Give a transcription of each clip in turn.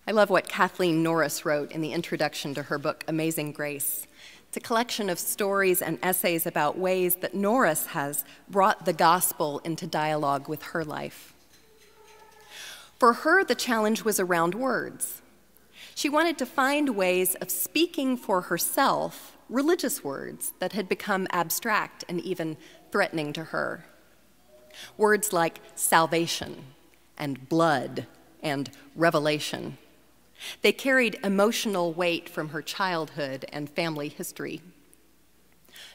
I love what Kathleen Norris wrote in the introduction to her book, Amazing Grace. It's a collection of stories and essays about ways that Norris has brought the gospel into dialogue with her life. For her, the challenge was around words. She wanted to find ways of speaking for herself religious words that had become abstract and even threatening to her. Words like salvation and blood and revelation. They carried emotional weight from her childhood and family history.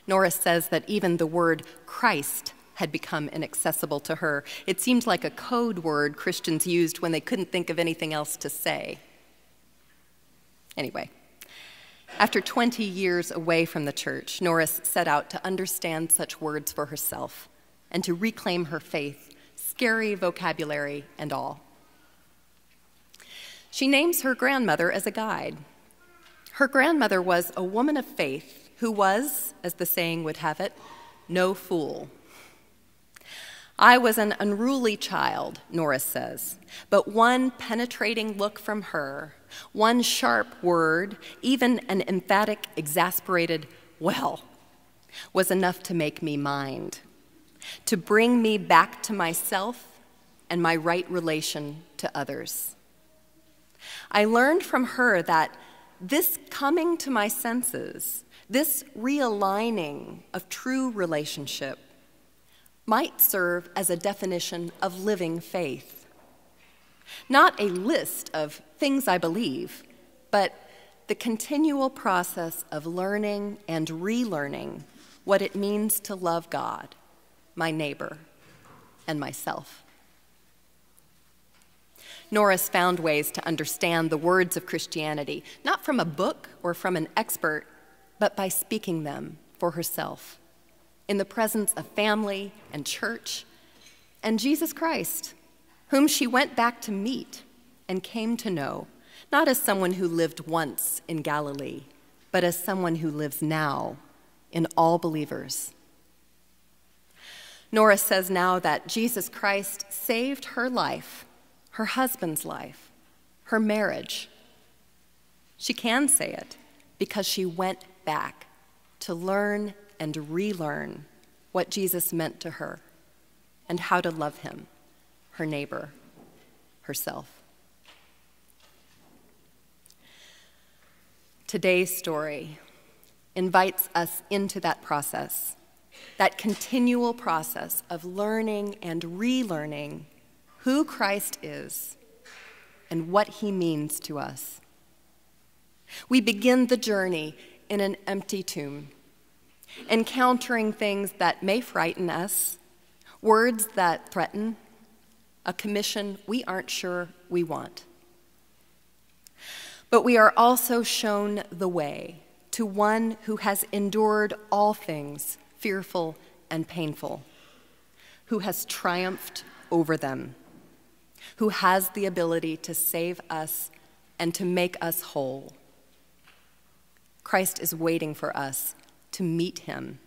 Norris says that even the word Christ had become inaccessible to her. It seemed like a code word Christians used when they couldn't think of anything else to say. Anyway, after 20 years away from the church, Norris set out to understand such words for herself and to reclaim her faith, scary vocabulary and all. She names her grandmother as a guide. Her grandmother was a woman of faith who was, as the saying would have it, no fool. I was an unruly child, Norris says, but one penetrating look from her, one sharp word, even an emphatic, exasperated, well, was enough to make me mind, to bring me back to myself and my right relation to others. I learned from her that this coming to my senses, this realigning of true relationship, might serve as a definition of living faith. Not a list of things I believe, but the continual process of learning and relearning what it means to love God, my neighbor, and myself. Norris found ways to understand the words of Christianity, not from a book or from an expert, but by speaking them for herself, in the presence of family and church, and Jesus Christ, whom she went back to meet and came to know, not as someone who lived once in Galilee, but as someone who lives now in all believers. Norris says now that Jesus Christ saved her life, her husband's life, her marriage. She can say it because she went back to learn and relearn what Jesus meant to her and how to love him, her neighbor, herself. Today's story invites us into that process, that continual process of learning and relearning who Christ is and what he means to us. We begin the journey in an empty tomb, encountering things that may frighten us, words that threaten, a commission we aren't sure we want. But we are also shown the way to one who has endured all things fearful and painful, who has triumphed over them, who has the ability to save us and to make us whole. Christ is waiting for us to meet him,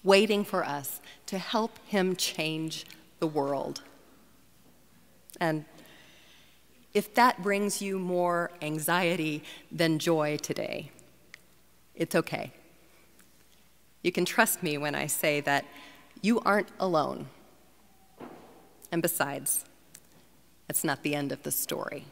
waiting for us to help him change the world. And if that brings you more anxiety than joy today, it's okay. You can trust me when I say that you aren't alone. And besides, that's not the end of the story.